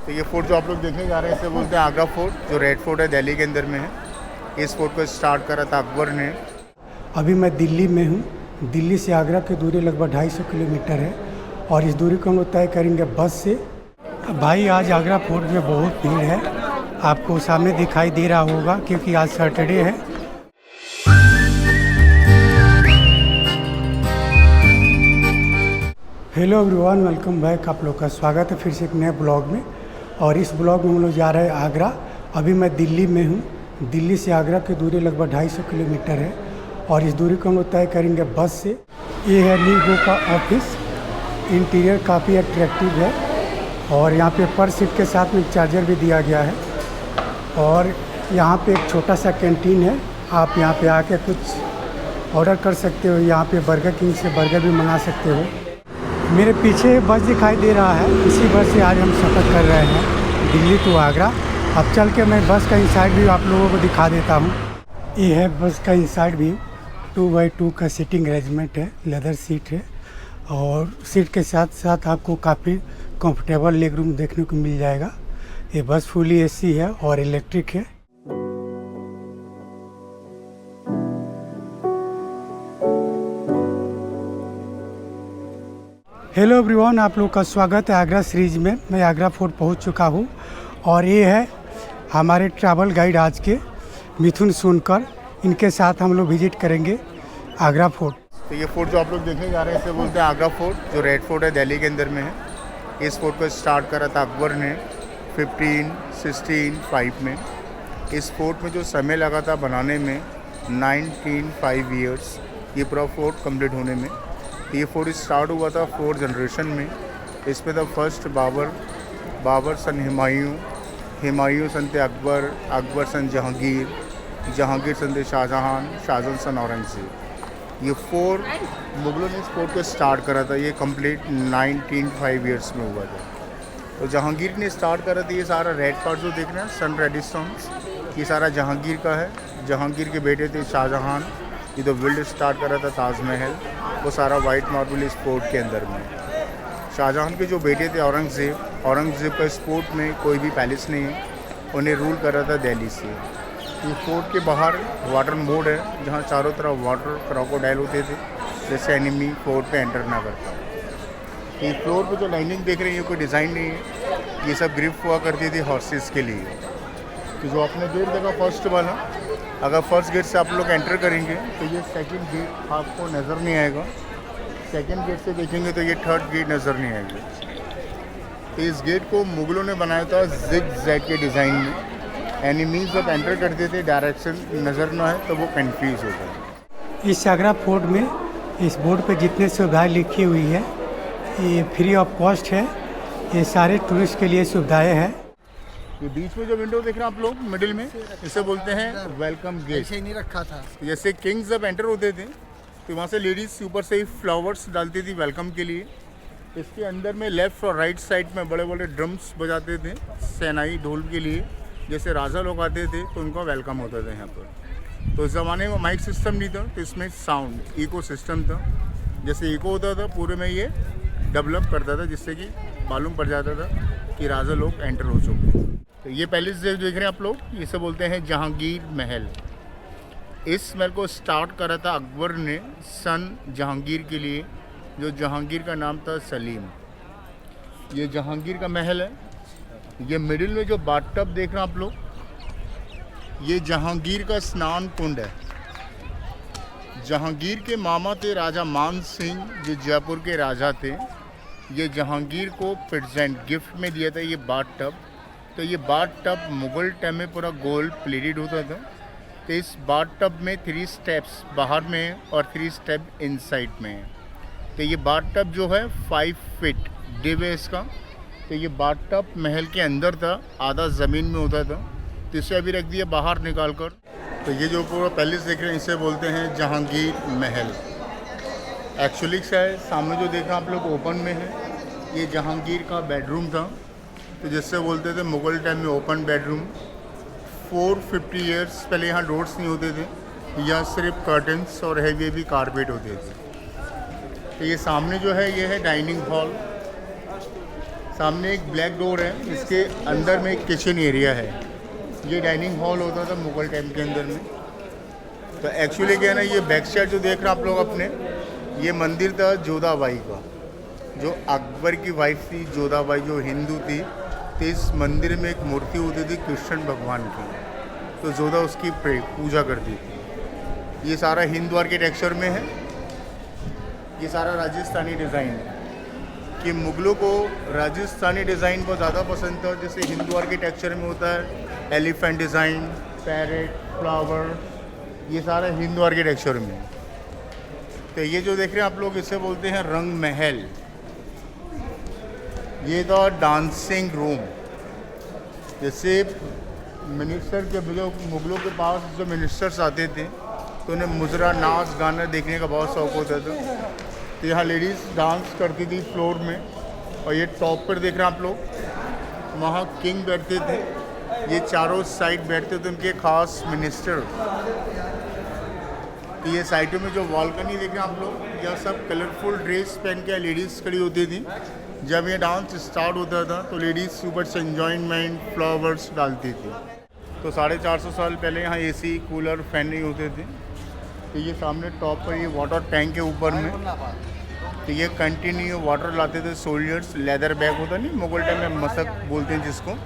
तो ये फोर्ट जो आप लोग देखने जा रहे हैं इसे बोलते हैं आगरा फोर्ट, जो रेड फोर्ट है दिल्ली के अंदर में है। इस फोर्ट को स्टार्ट करा था अकबर ने। अभी मैं दिल्ली में हूँ। दिल्ली से आगरा की दूरी लगभग 250 किलोमीटर है और इस दूरी को हम लोग तय करेंगे बस से। भाई आज आगरा फोर्ट में बहुत भीड़ है, आपको सामने दिखाई दे रहा होगा क्योंकि आज सैटरडे है। Hello everyone, welcome back. आप लोग का स्वागत है फिर से एक नए ब्लॉग में। और इस ब्लॉग में हम लोग जा रहे हैं आगरा। अभी मैं दिल्ली में हूँ। दिल्ली से आगरा की दूरी लगभग 250 किलोमीटर है और इस दूरी को हम लोग तय करेंगे बस से। ये है लीगो का ऑफिस। इंटीरियर काफ़ी अट्रैक्टिव है और यहाँ पे पर सीट के साथ में चार्जर भी दिया गया है और यहाँ पे एक छोटा सा कैंटीन है। आप यहाँ पे आके कुछ ऑर्डर कर सकते हो। यहाँ पे बर्गर किंग से बर्गर भी मंगा सकते हो। मेरे पीछे बस दिखाई दे रहा है, इसी बस से आज हम सफ़र कर रहे हैं दिल्ली टू आगरा। अब चल के मैं बस का इनसाइड व्यू आप लोगों को दिखा देता हूँ। ये है बस का इनसाइड व्यू। 2x2 का सीटिंग अरेंजमेंट है, लेदर सीट है और सीट के साथ साथ आपको काफ़ी कंफर्टेबल लेग रूम देखने को मिल जाएगा। ये बस फुली एसी है और इलेक्ट्रिक है। हेलो एवरीवन, आप लोग का स्वागत है आगरा सीरीज में। मैं आगरा फोर्ट पहुंच चुका हूं और ये है हमारे ट्रैवल गाइड आज के मिथुन सोनकर। इनके साथ हम लोग विजिट करेंगे आगरा फोर्ट। तो ये फोर्ट जो आप लोग देखने जा रहे हैं इसे बोलते हैं आगरा फोर्ट, जो रेड फोर्ट है दिल्ली के अंदर में है। इस फोर्ट को स्टार्ट करा था अकबर ने 1565 में। इस फोर्ट में जो समय लगा था बनाने में 1905 ईयर्स, ये पूरा फोर्ट कंप्लीट होने में। ये फोर्ट स्टार्ट हुआ था 4 जनरेशन में। इसमें था फर्स्ट बाबर सन हुमायूं सन थे अकबर सन जहांगीर सन थे शाहजहां सन औरंगजेब। ये 4 मुगलों ने इस फोर्ट को स्टार्ट करा था। ये कंप्लीट 1905 ईयर्स में हुआ था। तो जहांगीर ने स्टार्ट करा था। ये सारा रेड पार्ट जो देख रहे हैं सन रेडिस्टोन, ये सारा जहांगीर का है। जहांगीर के बेटे थे शाहजहां। ये तो बिल्ड स्टार्ट करा था ताजमहल, वो सारा वाइट मार्बल इस फोर्ट के अंदर में। शाहजहां के जो बेटे थे औरंगजेब का इस फोर्ट में कोई भी पैलेस नहीं है, उन्हें रूल कर रहा था दिल्ली से। ये फोर्ट के बाहर वाटर मोड है, जहाँ चारों तरफ वाटर क्रोकोडाइल होते थे, जैसे एनिमी फोर्ट पे एंटर ना करता। ये फ्लोर पे जो लाइनिंग देख रहे हैं ये कोई डिज़ाइन नहीं है, ये सब ग्रिप हुआ करती थी हॉर्सेस के लिए। तो जो आपने गेट देखा फर्स्ट वाला, अगर फर्स्ट गेट से आप लोग एंटर करेंगे तो ये सेकंड गेट आपको नज़र नहीं आएगा। सेकंड गेट से देखेंगे तो ये थर्ड गेट नज़र नहीं आएगा। इस गेट को मुगलों ने बनाया था जिग जैग के डिज़ाइन में। एनिमीज जब एंटर करते थे डायरेक्शन नज़र ना है तो वो कंफ्यूज हो जाए। इस आगरा फोर्ट में इस बोर्ड पे जितने सुविधाएं लिखी हुई है ये फ्री ऑफ कॉस्ट है। ये सारे टूरिस्ट के लिए सुविधाएं हैं। ये बीच में जो विंडो देख रहे हैं आप लोग मिडिल में, इसे बोलते हैं वेलकम गेट। ऐसे ही नहीं रखा था। जैसे किंग्स जब एंटर होते थे तो वहाँ से लेडीज़ ऊपर से ही फ्लावर्स डालती थी वेलकम के लिए। इसके अंदर में लेफ़्ट और राइट साइड में बड़े बड़े ड्रम्स बजाते थे सेनाई ढोल के लिए। जैसे राजा लोग आते थे तो उनका वेलकम होता था यहाँ पर। तो उस ज़माने में माइक सिस्टम नहीं था, तो इसमें साउंड इको सिस्टम था। जैसे इको होता था पूरे में ये डेवलप करता था, जिससे कि मालूम पड़ जाता था कि राजा लोग एंटर हो चुके। तो ये पैलेस देख रहे हैं आप लोग, इसे बोलते हैं जहांगीर महल। इस महल को स्टार्ट करा था अकबर ने सन जहांगीर के लिए, जो जहांगीर का नाम था सलीम। ये जहांगीर का महल है। ये मिडिल में जो बाथटब देख रहे हैं आप लोग, ये जहांगीर का स्नान कुंड है। जहांगीर के मामा थे राजा मान सिंह, जो जयपुर के राजा थे। ये जहांगीर को प्रेजेंट गिफ्ट में दिया था ये बाथटब। तो ये बाथटब मुगल टाइम में पूरा गोल्ड प्लेटेड होता था। तो इस बाथटब में 3 स्टेप्स बाहर में है और 3 स्टेप इनसाइड में है। तो ये बाथटब जो है 5 फीट डिप है इसका। तो ये बाथटब महल के अंदर था, आधा ज़मीन में होता था, तो इसे अभी रख दिया बाहर निकाल कर। तो ये जो पूरा पैलेस देख रहे हैं इसे बोलते हैं जहांगीर महल। एक्चुअली शायद सामने जो देख रहे हैं आप लोग ओपन में है, ये जहांगीर का बेडरूम था। तो जिससे बोलते थे मुगल टाइम में ओपन बेडरूम। 450 ईयर्स पहले यहाँ डोर्स नहीं होते थे, यहाँ सिर्फ कर्टन्स और हैवी कारपेट होते थे। तो ये सामने जो है ये है डाइनिंग हॉल। सामने एक ब्लैक डोर है, इसके अंदर में एक किचन एरिया है। ये डाइनिंग हॉल होता था मुगल टाइम के अंदर में। तो एक्चुअली क्या है ना, ये बैक साइड जो देख रहे हैं आप लोग अपने, ये मंदिर था जोधाबाई का, जो अकबर की वाइफ थी जोधाबाई, जो हिंदू थी। तो इस मंदिर में एक मूर्ति होती थी कृष्ण भगवान की, तो जोधा उसकी पूजा करती थी। ये सारा हिंदू आर्किटेक्चर में है, ये सारा राजस्थानी डिज़ाइन है। कि मुगलों को राजस्थानी डिज़ाइन बहुत ज़्यादा पसंद था, जैसे हिंदू आर्किटेक्चर में होता है एलिफेंट डिज़ाइन, पैरेट, फ्लावर, ये सारा हिंदू आर्किटेक्चर में। तो ये जो देख रहे हैं आप लोग, इसे बोलते हैं रंग महल। ये था डांसिंग रूम। जैसे मिनिस्टर के जो मुगलों के पास जो मिनिस्टर्स आते थे तो उन्हें मुजरा, नाच गाना देखने का बहुत शौक होता था। तो यहाँ लेडीज़ डांस करती थी फ्लोर में। और ये टॉप पर देख रहे हैं आप लोग, वहाँ किंग बैठते थे, ये चारों साइड बैठते थे उनके खास मिनिस्टर। तो ये साइडों में जो बालकनी देख रहे हैं आप लोग, यह सब कलरफुल ड्रेस पहन के लेडीज़ खड़ी होती थी। जब ये डांस स्टार्ट होता था तो लेडीज़ ऊपर से एन्जॉयमेंट फ्लावर्स डालती थी। तो 450 साल पहले यहाँ एसी, कूलर, फैन नहीं होते थे। तो ये सामने टॉप पर ये वाटर टैंक के ऊपर में, तो ये कंटिन्यू वाटर लाते थे सोल्जर्स। लेदर बैग होता नहीं, मुगल टाइम में मशक बोलते हैं जिसको,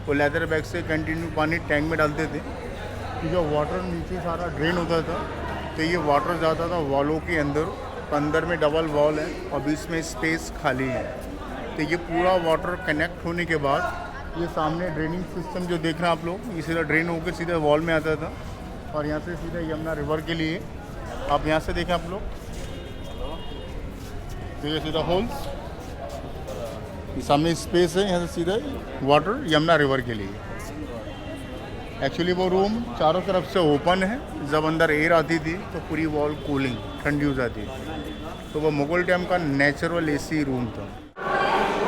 वो लेदर बैग से कंटिन्यू पानी टैंक में डालते थे। तो जो वाटर नीचे सारा ड्रेन होता था, तो ये वाटर जाता था वॉलों के अंदर। तो अंदर में डबल वॉल है और बीच में स्पेस खाली है। तो ये पूरा वाटर कनेक्ट होने के बाद ये सामने ड्रेनिंग सिस्टम जो देख रहे हैं आप लोग, ये सीधा ड्रेन होकर सीधा वॉल में आता था। और यहाँ से सीधा यमुना रिवर के लिए आप यहाँ से देखें आप लोग, तो ये सीधा होल्स, ये सामने स्पेस है, यहाँ से सीधा वाटर यमुना रिवर के लिए। एक्चुअली वो रूम चारों तरफ से ओपन है। जब अंदर एयर आती थी तो पूरी वॉल कूलिंग ठंडी हो जाती थी। तो वो मुगल टाइम का नेचुरल एसी रूम था।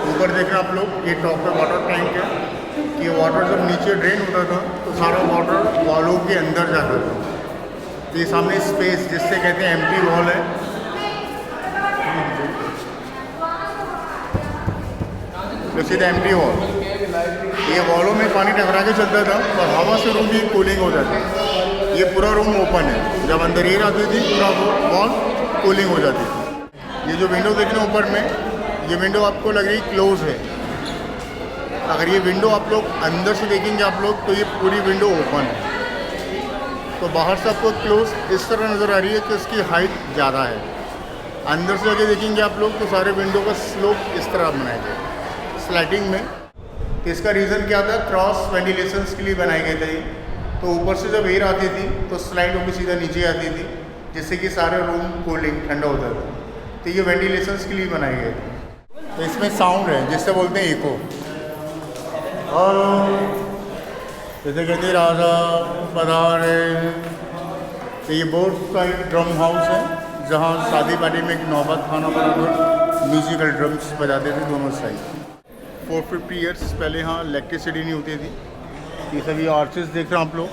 ऊपर देख रहे हैं आप लोग, ये टॉप पे वाटर टैंक है। कि वाटर जब नीचे ड्रेन होता था तो सारा वाटर वॉलों के अंदर जाता था। तो ये सामने स्पेस जिससे कहते हैं एम्प्टी वॉल है, तो सीधा एम्प्टी वॉल। ये वॉलों में पानी टकरा के चलता था और हवा से रूम की कूलिंग हो जाती। ये पूरा रूम ओपन है, जब अंदर एयर आती थी पूरा वॉल कूलिंग हो जाती थी। ये जो विंडो देख रहे हैं ऊपर में, ये विंडो आपको लग रही क्लोज है। अगर ये विंडो आप लोग अंदर से देखेंगे आप लोग, तो ये पूरी विंडो ओपन है। तो बाहर से आपको क्लोज इस तरह नज़र आ रही है कि इसकी हाइट ज़्यादा है। अंदर से आके देखेंगे आप लोग तो सारे विंडो का स्लोप इस तरह बनाए गए स्लाइडिंग में। तो इसका रीज़न क्या था, क्रॉस वेंटिलेशंस के लिए बनाए गए थे। तो ऊपर से जब एयर आती थी तो स्लाइड होकर सीधा नीचे आती थी, जिससे कि सारे रूम कूलिंग ठंडा होता था। तो ये वेंटिलेशंस के लिए बनाए गए थे। तो इसमें साउंड है जिससे बोलते हैं इको। और जैसे कहते राजा पधारे। तो ये बोर्ड का एक ड्रम हाउस है, जहाँ शादी पार्टी में एक नौबत खाना बनाकर म्यूजिकल ड्रम्स बजाते थे दोनों साइड। 450 ईयर्स पहले यहाँ इलेक्ट्रिसिटी नहीं होती थी। ये सभी आर्चेस देख रहे हैं आप लोग,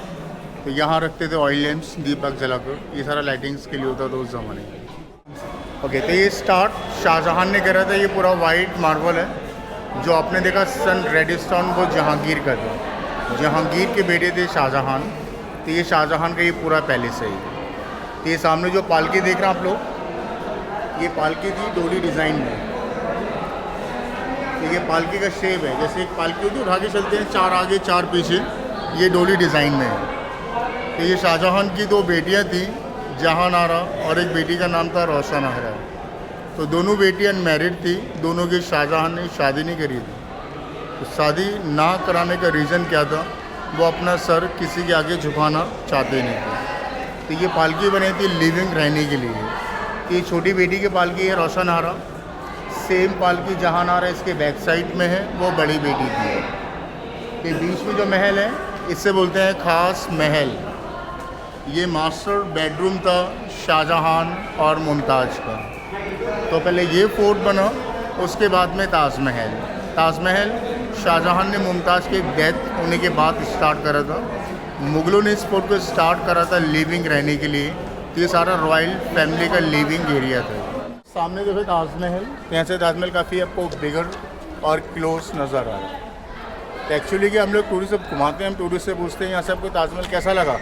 तो यहाँ रखते थे ऑयल लैम्प्स दीपक जलाकर। ये सारा लाइटिंग्स के लिए होता था उस ज़माने में। ओके, तो ये स्टार्ट शाहजहां ने करा था। ये पूरा वाइट मार्बल है। जो आपने देखा सन रेड स्टोन, वो जहांगीर का था। जहांगीर के बेटे थे शाहजहां। तो ये शाहजहां का ये पूरा पैलेस है। तो ये सामने जो पालकी देख रहे हैं आप लोग, ये पालकी थी डोली डिज़ाइन में। तो ये पालकी का शेप है, जैसे एक पालकी होती है उठा के चलते हैं, 4 आगे 4 पीछे, ये डोली डिज़ाइन में है। तो ये शाहजहां की 2 बेटियां थी, जहां आरा, और एक बेटी का नाम था रोशन आरा। तो दोनों बेटियां अनमैरिड थी। दोनों की शाहजहां ने शादी नहीं करी थी। तो शादी ना कराने का रीज़न क्या था, वो अपना सर किसी के आगे झुकाना चाहते नहीं थे। तो ये पालकी बनी थी लिविंग रहने के लिए। ये छोटी बेटी की पालकी है रोशन आरा। सेम पालकी जहां आरा इसके बैक साइड में है, वो बड़ी बेटी की है। ये बीच में जो महल है, इससे बोलते हैं खास महल। ये मास्टर बेडरूम था शाहजहां और मुमताज़ का। तो पहले ये फोर्ट बना, उसके बाद में ताजमहल। ताजमहल शाहजहां ने मुमताज़ के डेथ होने के बाद स्टार्ट करा था। मुग़लों ने इस फोर्ट को स्टार्ट करा था लिविंग रहने के लिए। तो ये सारा रॉयल फैमिली का लिविंग एरिया था। सामने जो है ताजमहल, यहाँ से ताजमहल काफ़ी आपको बिगर और क्लोज नज़र आ रहा है। तो एक्चुअली कि हम लोग टूरिस्ट जब घुमाते हैं, हम टूरिस्ट से पूछते हैं यहाँ से आपको ताजमहल कैसा लगा,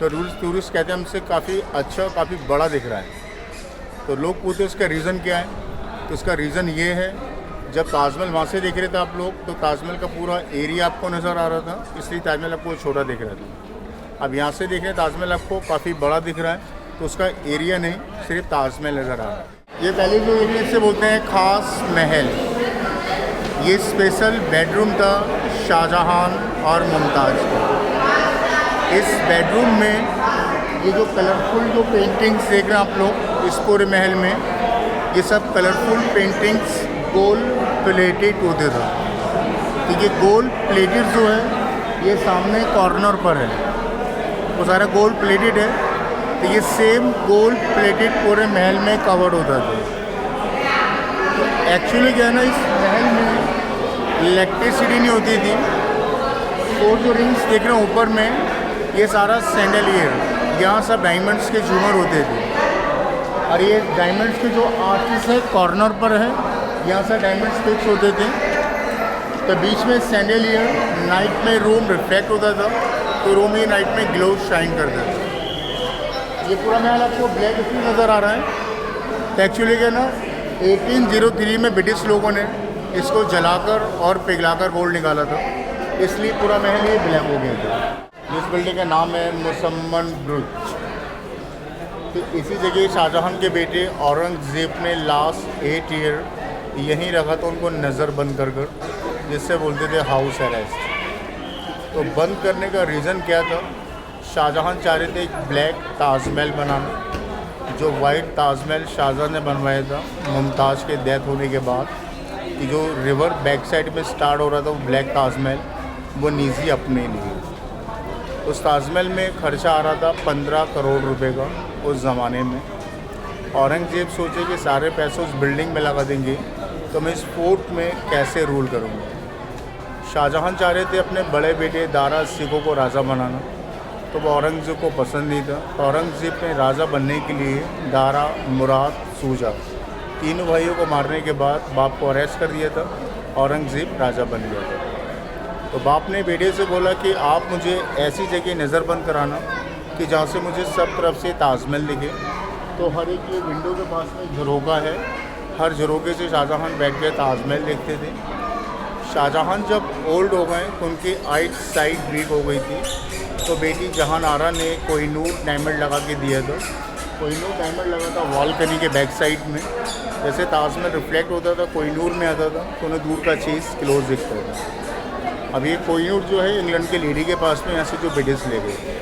तो टूरिस्ट कहते हैं हमसे काफ़ी अच्छा, काफ़ी बड़ा दिख रहा है। तो लोग पूछते हैं उसका रीज़न क्या है, तो उसका रीज़न ये है, जब ताजमहल वहाँ से देख रहे थे आप लोग तो ताजमहल का पूरा एरिया आपको नज़र आ रहा था, इसलिए ताजमहल आपको छोटा दिख रहा था। अब यहाँ से देख रहे हैं ताजमहल आपको काफ़ी बड़ा दिख रहा है, तो उसका एरिया नहीं, सिर्फ ताजमहल नज़र आ रहा है। ये पहले जो एरिया से बोलते हैं ख़ास महल, ये स्पेशल बेडरूम था शाहजहां और मुमताज़ का। इस बेडरूम में ये जो कलरफुल जो पेंटिंग्स देख रहे हैं आप लोग इस पूरे महल में, ये सब कलरफुल पेंटिंग्स गोल्ड प्लेटेड होते था। तो ये गोल्ड प्लेटेड जो है ये सामने कॉर्नर पर है, वो सारा गोल्ड प्लेटेड है। तो ये सेम गोल्ड प्लेटेड पूरे महल में कवर्ड होता था। तो एक्चुअली क्या है ना, इस महल में इलेक्ट्रिसिटी नहीं होती थी। तो जो रिंग्स देख रहे हैं ऊपर में, ये सारा सैंडलियर, यहाँ सब डायमंड्स के झूमर होते थे। और ये डायमंड्स के जो आर्टिस्ट है कॉर्नर पर है, यहाँ से डायमंड्स फिक्स होते थे। तो बीच में सैंडलियर, नाइट में रूम रिफ्लेक्ट होता था, तो रूम ही नाइट में ग्लो शाइन करता था। ये पूरा महल आपको ब्लैक इसलिए नज़र आ रहा है। तो एक्चुअली क्या ना, 1803 में ब्रिटिश लोगों ने इसको जलाकर और पिघलाकर गोल्ड निकाला था, इसलिए पूरा महल ये ब्लैक हो गया था। इस बिल्डिंग का नाम है मुसम्मन बुर्ज। तो इसी जगह शाहजहां के बेटे औरंगज़ेब ने लास्ट 8 ईयर यहीं रखा था उनको नज़र बंद कर, जिससे बोलते थे हाउस अरेस्ट। तो बंद करने का रीज़न क्या था, शाहजहां चाह रहे थे एक ब्लैक ताजमहल बनाना। जो वाइट ताजमहल शाहजहां ने बनवाया था मुमताज़ के डेथ होने के बाद, कि जो रिवर बैक साइड में स्टार्ट हो रहा था वो ब्लैक ताजमहल, वो निजी अपने लिए। उस ताजमहल में खर्चा आ रहा था 15 करोड़ रुपए का उस ज़माने में। औरंगज़ेब सोचे कि सारे पैसे उस बिल्डिंग में लगा देंगे तो मैं इस फोर्ट में कैसे रूल करूँगा। शाहजहां चाह रहे थे अपने बड़े बेटे दारा सिखों को राजा बनाना, तो वो औरंगज़ेब को पसंद नहीं था। तो औरंगज़ेब ने राजा बनने के लिए दारा, मुराद, सूजा, तीनों भाइयों को मारने के बाद बाप को अरेस्ट कर दिया था। औरंगज़ेब राजा बन गया था। तो बाप ने बेटे से बोला कि आप मुझे ऐसी जगह नज़रबंद कराना कि जहाँ से मुझे सब तरफ से ताजमहल दिखे। तो हर एक ये विंडो के पास में झरोखा है, हर झरोखे से शाहजहां बैठ के ताजमहल देखते थे। शाहजहां जब ओल्ड हो गए तो उनकी आइट साइट वीक हो गई थी, तो बेटी जहान आरा ने कोहिनूर डायमंड लगा के दिया था। कोहिनूर डायमंड लगा था बालकनी के बैक साइड में, जैसे ताजमहल रिफ्लेक्ट होता था कोहिनूर में आता था, तो उन्हें दूर का चीज़ क्लोज दिखता था। अब ये कोहिनूर जो है इंग्लैंड के लेडी के पास में, यहाँ से जो ब्रिटिश ले गए।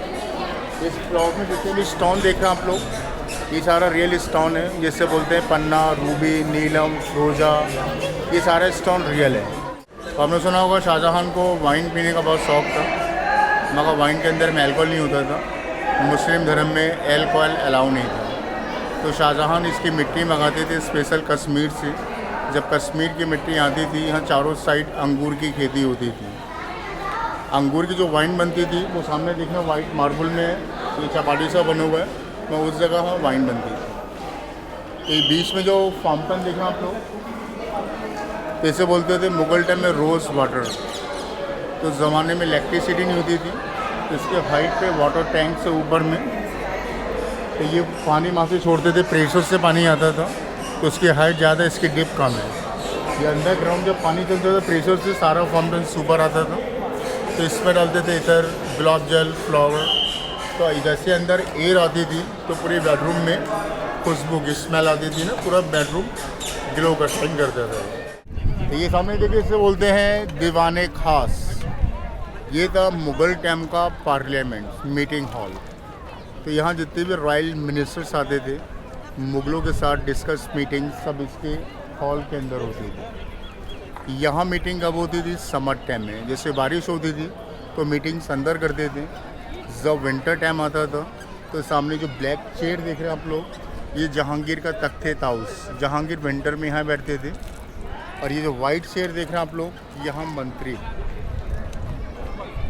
इस ब्लॉक में जितने भी स्टोन देख रहे हैं आप लोग, ये सारा रियल स्टोन है, जिससे बोलते हैं पन्ना, रूबी, नीलम, रोजा, ये सारे स्टोन रियल है। तो आपने सुना होगा शाहजहां को वाइन पीने का बहुत शौक़ था, मगर वाइन के अंदर में अल्कोहल नहीं होता था। मुस्लिम धर्म में अल्कोहल अलाउ नहीं था। तो शाहजहां इसकी मिट्टी मंगाते थे स्पेशल कश्मीर से। जब कश्मीर की मिट्टी आती थी, यहाँ चारों साइड अंगूर की खेती होती थी। अंगूर की जो वाइन बनती थी वो सामने देखना वाइट मार्बल में ये चपाटी सा बना हुआ है, तो उस जगह वाइन बनती थी। तो बीच में जो फाउंटेन देखना आप लोग, तो इसे बोलते थे मुगल टाइम में रोज़ वाटर। तो उस ज़माने में इलेक्ट्रिसिटी नहीं होती थी, तो इसके हाइट पे वाटर टैंक से ऊपर में तो ये पानी वहाँ से छोड़ते थे, प्रेशर से पानी आता था, तो उसकी हाइट ज़्यादा, इसकी डिप कम है। ये अंडरग्राउंड जब पानी चलता था प्रेशर से सारा फाउंटेन ऊपर आता था, तो इसमें डालते थे इधर गुलाब जल, फ्लावर। तो जैसे अंदर एयर आती थी तो पूरे बेडरूम में खुशबू की स्मेल आती थी ना, पूरा बेडरूम ग्लो कर शाइन करता था। तो ये सामने देखिए, इसे बोलते हैं दीवाने खास। ये था मुग़ल टाइम का पार्लियामेंट मीटिंग हॉल। तो यहाँ जितने भी रॉयल मिनिस्टर्स आते थे, मुग़लों के साथ डिस्कस मीटिंग सब इसके हॉल के अंदर होती थी। यहाँ मीटिंग कब होती थी? समर टाइम में। जैसे बारिश होती थी तो मीटिंग्स अंदर करते थे। जब विंटर टाइम आता था तो सामने जो ब्लैक चेयर देख रहे हैं आप लोग, ये जहांगीर का तख्ते ताउस। जहांगीर विंटर में यहाँ बैठते थे। और ये जो वाइट चेयर देख रहे हैं आप लोग, यहाँ मंत्री।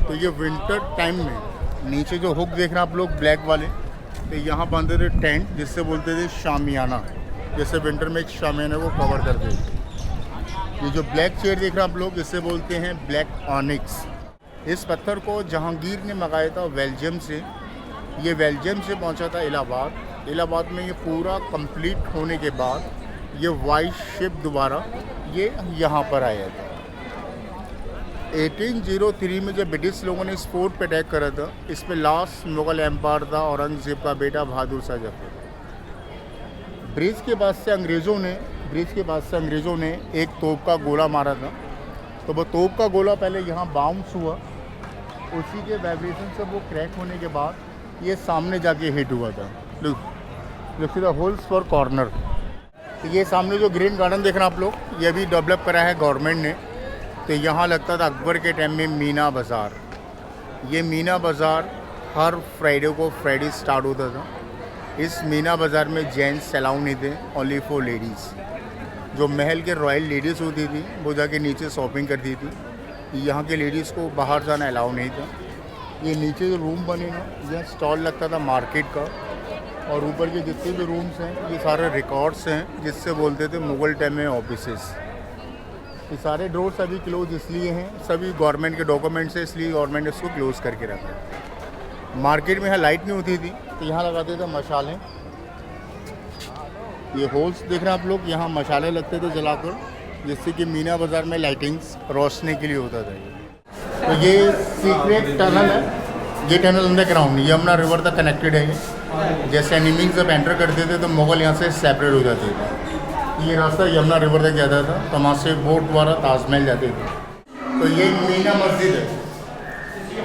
तो ये विंटर टाइम में नीचे जो हुक देख रहे हैं आप लोग ब्लैक वाले, तो यहाँ बांधते थे टेंट, जिससे बोलते थे शामियाना। जैसे विंटर में एक शामियाना को कवर करते थे। ये जो ब्लैक चेयर देख रहे हैं आप लोग, इसे बोलते हैं ब्लैक ऑनिक्स। इस पत्थर को जहांगीर ने मंगाया था बेल्जियम से। ये बेल्जियम से पहुंचा था इलाहाबाद। इलाहाबाद में ये पूरा कंप्लीट होने के बाद ये वाइट शिप दोबारा ये यहाँ पर आया था। 1803 में जब ब्रिटिश लोगों ने इस फोर्ट पर अटैक करा था, इस पर लास्ट मुग़ल एम्पायर था औरंगज़ेब का बेटा बहादुर शाह जफर। ब्रिज के बाद से अंग्रेज़ों ने एक तोप का गोला मारा था। तो वो तोप का गोला पहले यहाँ बाउंस हुआ, उसी के वाइब्रेशन से वो क्रैक होने के बाद ये सामने जाके हिट हुआ था। Look the holes for corner. ये सामने जो ग्रीन गार्डन देख रहे हैं आप लोग, ये भी डेवलप करा है गवर्नमेंट ने। तो यहाँ लगता था अकबर के टाइम में मीना बाज़ार। ये मीना बाज़ार हर फ्राइडे स्टार्ट होता था। इस मीना बाज़ार में जेंट्स अलाउ नहीं थे, ओनली फॉर लेडीज़। जो महल के रॉयल लेडीज़ होती थी वो जाके नीचे शॉपिंग करती थी। यहाँ के लेडीज़ को बाहर जाना अलाउ नहीं था। ये नीचे जो रूम बने ना, यह स्टॉल लगता था मार्केट का। और ऊपर के जितने भी रूम्स हैं ये सारे रिकॉर्ड्स हैं, जिससे बोलते थे मुग़ल टाइम में ऑफिसेस। ये सारे डोर्स अभी क्लोज इसलिए हैं, सभी गवर्नमेंट के डॉक्यूमेंट्स हैं, इसलिए गवर्नमेंट ने इसको क्लोज़ करके रखा है। मार्केट में यहाँ लाइट नहीं होती थी तो यहाँ लगाते थे मशालें। ये होल्स देख रहे हैं आप लोग, यहाँ मशाले लगते थे जलाकर, जिससे कि मीना बाज़ार में लाइटिंग्स रोशनी के लिए होता था। तो ये सीक्रेट टनल है। ये टनल अंडरग्राउंड यमुना रिवर तक कनेक्टेड है। ये जैसे एनिमीज जब एंटर करते थे तो मुग़ल यहाँ से सेपरेट हो जाते थे। ये रास्ता यमुना रिवर तक जाता था, तो वहाँ से बोट द्वारा ताजमहल जाते थे। तो ये मीना मस्जिद है।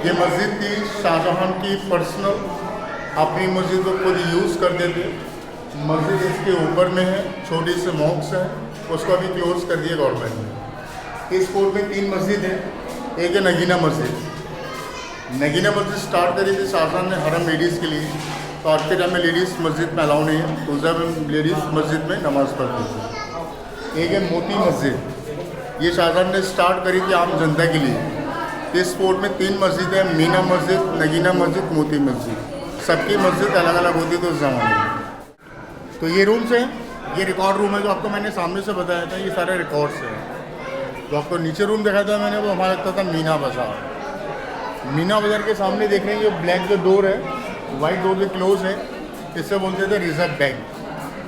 ये मस्जिद थी शाहजहां की पर्सनल, अपनी मस्जिद को खुद यूज़ करते थे। मस्जिद इसके ऊपर में है, छोटी सी मॉक्स है, उसको अभी क्लोज कर दिया गवर्नमेंट ने। इस फोर्ट में 3 मस्जिद हैं। एक है नगीना मस्जिद। नगीना मस्जिद स्टार्ट करी थी शाहजहां ने हरम लेडीज़ के लिए। तो आज के टाइम में लेडीज़ मस्जिद में अलाउ नहीं है, तो उस टाइम लेडीज़ मस्जिद में नमाज़ पढ़ती थी। एक है मोती मस्जिद। ये शाहजहां ने स्टार्ट करी थी आम जनता के लिए। इस फोर्ट में 3 मस्जिद हैं, मीना मस्जिद, नगीना मस्जिद, मोती मस्जिद। सबकी मस्जिद अलग अलग होती थी उस ज़माने में। तो ये रूम्स हैं, ये रिकॉर्ड रूम है जो आपको मैंने सामने से बताया था। ये सारे रिकॉर्ड्स हैं। जो आपको नीचे रूम दिखाया था मैंने, वो हमारा लगता था मीना बाज़ार। मीना बाज़ार के सामने देख रहे हैं ये ब्लैक जो डोर है, वाइट डोर जो क्लोज है, इससे बोलते थे रिजर्व बैंक,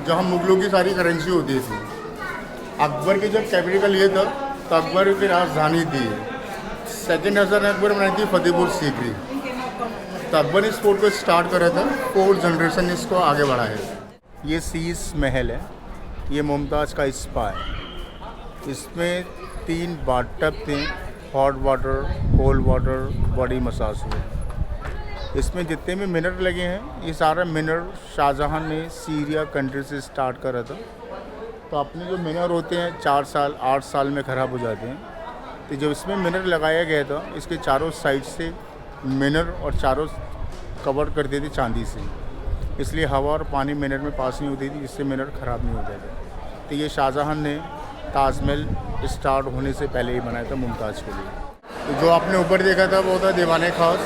जहाँ मुग़लों की सारी करेंसी होती थी। अकबर के जब कैपिटल ये था तो अकबर की राजधानी थी। सेकेंड हसन अकबर बनाई थी फतेहपुर सीकरी। तो अकबर ने इस फोर्ट को स्टार्ट करा था, 4 जनरेशन इसको आगे बढ़ाया। ये शीश महल है, ये मुमताज़ का स्पा है। इसमें 3 बाथटब थे, hot water, cold water, body massage हुए। इसमें जितने भी मिनर लगे हैं ये सारा मिनर शाहजहां ने सीरिया कंट्री से स्टार्ट करा था। तो अपने जो मिनर होते हैं 4 साल 8 साल में ख़राब हो जाते हैं। तो जब इसमें मिनर लगाया गया था, इसके चारों साइड से मिनर और चारों कवर कर देते चांदी से, इसलिए हवा और पानी मिनर में पास नहीं होती थी, जिससे मिनर ख़राब नहीं होता था। तो ये शाहजहां ने ताजमहल स्टार्ट होने से पहले ही बनाया था मुमताज़ के लिए। तो जो आपने ऊपर देखा था वो था दीवाने खास,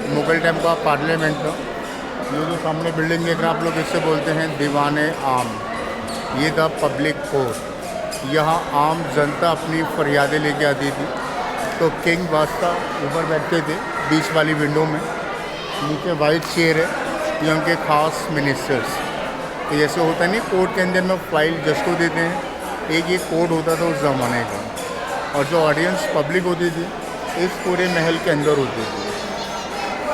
मुग़ल टाइम का पार्लियामेंट था। ये जो सामने बिल्डिंग देख रहे हैं आप लोग, इससे बोलते हैं दीवाने आम। ये था पब्लिक कोर्ट। यहाँ आम जनता अपनी फरियादें लेके आती थी। तो किंग बादशाह ऊपर बैठते थे बीच वाली विंडो में, नीचे वाइट चेयर है, ये उनके खास मिनिस्टर्स। तो जैसे होता नहीं कोर्ट के अंदर में फाइल जज को देते हैं, एक ये कोर्ट होता था उस ज़माने का। और जो ऑडियंस पब्लिक होती थी इस पूरे महल के अंदर होती थी।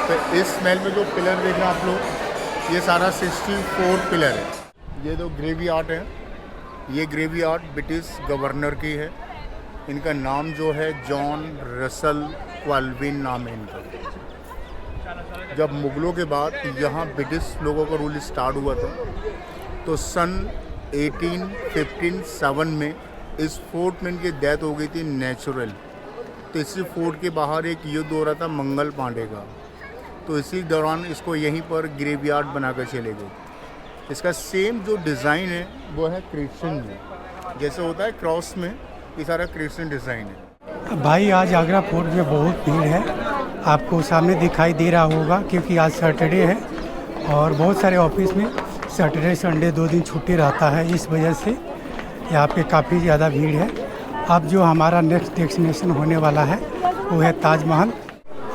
तो इस महल में जो पिलर देख रहे हैं आप लोग, ये सारा 64 पिलर है। ये जो ग्रेवी आर्ट है, ये ग्रेवी आर्ट ब्रिटिश गवर्नर की है। इनका नाम जो है जॉन रसल क्वाल्विन नाम है इनका। जब मुग़लों के बाद यहाँ ब्रिटिश लोगों का रूल स्टार्ट हुआ था, तो सन 1857 में इस फोर्ट में इनकी डेथ हो गई थी नेचुरल। तो इसी फोर्ट के बाहर एक युद्ध हो रहा था मंगल पांडे का, तो इसी दौरान इसको यहीं पर ग्रेवयार्ड बनाकर चले गए। इसका सेम जो डिज़ाइन है वो है क्रिश्चियन में, जैसे होता है क्रॉस में, ये सारा क्रिश्चियन डिज़ाइन है। भाई आज आगरा फोर्ट में बहुत भीड़ है, आपको सामने दिखाई दे रहा होगा, क्योंकि आज सैटरडे है और बहुत सारे ऑफिस में सैटरडे संडे 2 दिन छुट्टी रहता है। इस वजह से यहाँ पे काफ़ी ज़्यादा भीड़ है अब जो हमारा नेक्स्ट डेस्टिनेशन होने वाला है वो है ताजमहल।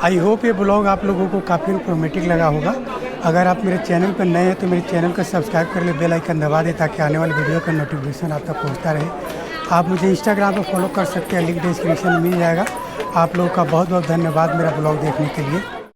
आई होप ये ब्लॉग आप लोगों को काफ़ी इन्फॉर्मेटिव लगा होगा। अगर आप मेरे चैनल पर नए हैं तो मेरे चैनल को सब्सक्राइब कर ले, बेल आइकन दबा दें ताकि आने वाली वीडियो का नोटिफिकेशन आप तक पहुँचता रहे। आप मुझे इंस्टाग्राम पर फॉलो कर सकते हैं, लिंक डिस्क्रिप्शन में मिल जाएगा। आप लोगों का बहुत बहुत धन्यवाद मेरा ब्लॉग देखने के लिए।